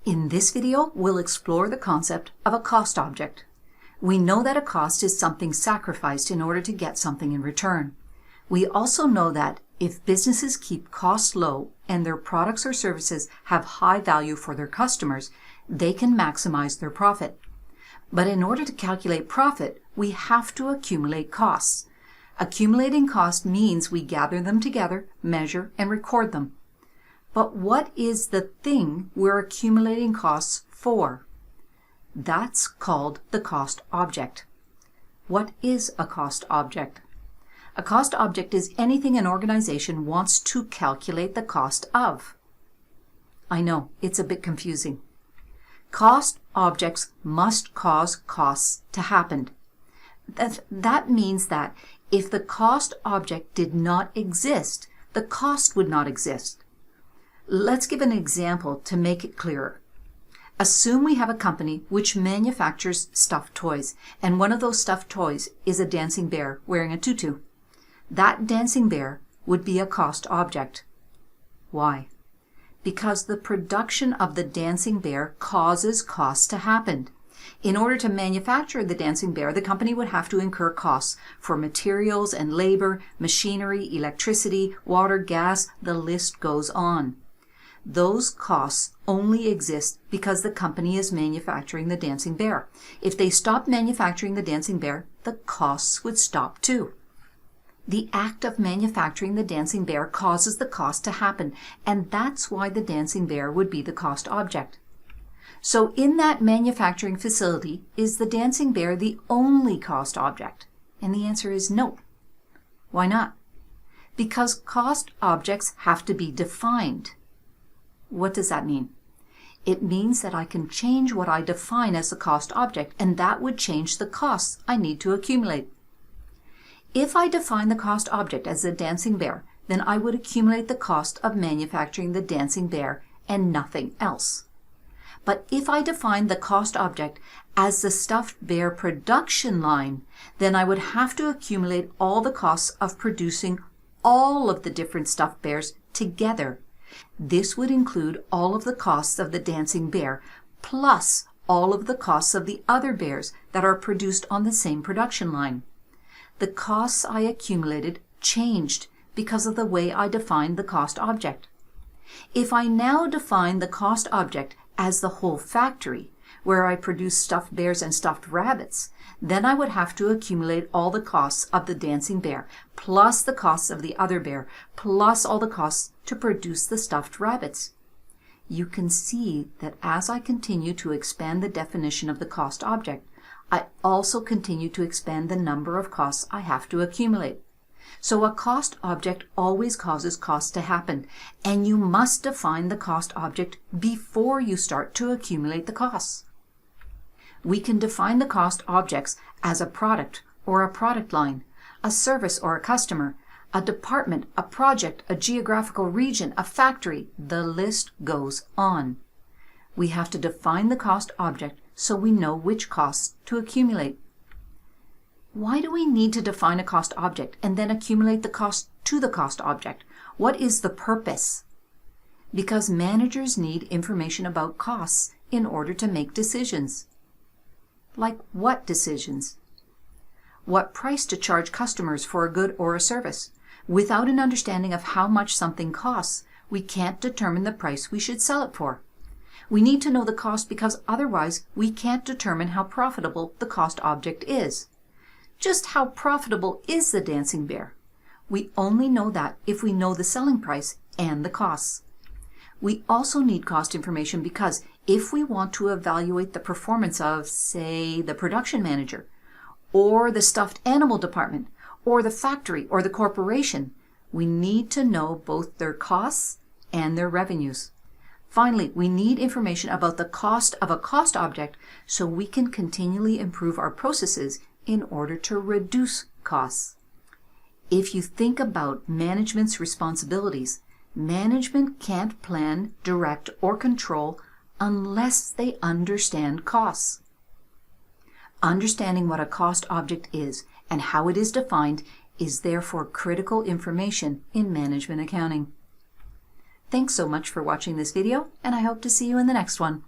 In this video, we'll explore the concept of a cost object. We know that a cost is something sacrificed in order to get something in return. We also know that if businesses keep costs low and their products or services have high value for their customers, they can maximize their profit. But in order to calculate profit, we have to accumulate costs. Accumulating cost means we gather them together, measure, and record them. But what is the thing we're accumulating costs for? That's called the cost object. What is a cost object? A cost object is anything an organization wants to calculate the cost of. I know, it's a bit confusing. Cost objects must cause costs to happen. That means that if the cost object did not exist, the cost would not exist. Let's give an example to make it clearer. Assume we have a company which manufactures stuffed toys, and one of those stuffed toys is a dancing bear wearing a tutu. That dancing bear would be a cost object. Why? Because the production of the dancing bear causes costs to happen. In order to manufacture the dancing bear, the company would have to incur costs for materials and labor, machinery, electricity, water, gas, the list goes on. Those costs only exist because the company is manufacturing the dancing bear. If they stopped manufacturing the dancing bear, the costs would stop too. The act of manufacturing the dancing bear causes the cost to happen, and that's why the dancing bear would be the cost object. So in that manufacturing facility, is the dancing bear the only cost object? And the answer is no. Why not? Because cost objects have to be defined. What does that mean? It means that I can change what I define as a cost object, and that would change the costs I need to accumulate. If I define the cost object as the dancing bear, then I would accumulate the cost of manufacturing the dancing bear and nothing else. But if I define the cost object as the stuffed bear production line, then I would have to accumulate all the costs of producing all of the different stuffed bears together. This would include all of the costs of the dancing bear, plus all of the costs of the other bears that are produced on the same production line. The costs I accumulated changed because of the way I defined the cost object. If I now define the cost object as the whole factory, where I produce stuffed bears and stuffed rabbits, then I would have to accumulate all the costs of the dancing bear, plus the costs of the other bear, plus all the costs to produce the stuffed rabbits. You can see that as I continue to expand the definition of the cost object, I also continue to expand the number of costs I have to accumulate. So a cost object always causes costs to happen, and you must define the cost object before you start to accumulate the costs. We can define the cost objects as a product or a product line, a service or a customer, a department, a project, a geographical region, a factory. The list goes on. We have to define the cost object so we know which costs to accumulate. Why do we need to define a cost object and then accumulate the cost to the cost object? What is the purpose? Because managers need information about costs in order to make decisions. Like what decisions? What price to charge customers for a good or a service? Without an understanding of how much something costs, we can't determine the price we should sell it for. We need to know the cost because otherwise we can't determine how profitable the cost object is. Just how profitable is the dancing bear? We only know that if we know the selling price and the costs. We also need cost information because if we want to evaluate the performance of, say, the production manager, or the stuffed animal department, or the factory, or the corporation, we need to know both their costs and their revenues. Finally, we need information about the cost of a cost object so we can continually improve our processes in order to reduce costs. If you think about management's responsibilities, management can't plan, direct, or control unless they understand costs. Understanding what a cost object is and how it is defined is therefore critical information in management accounting. Thanks so much for watching this video, and I hope to see you in the next one.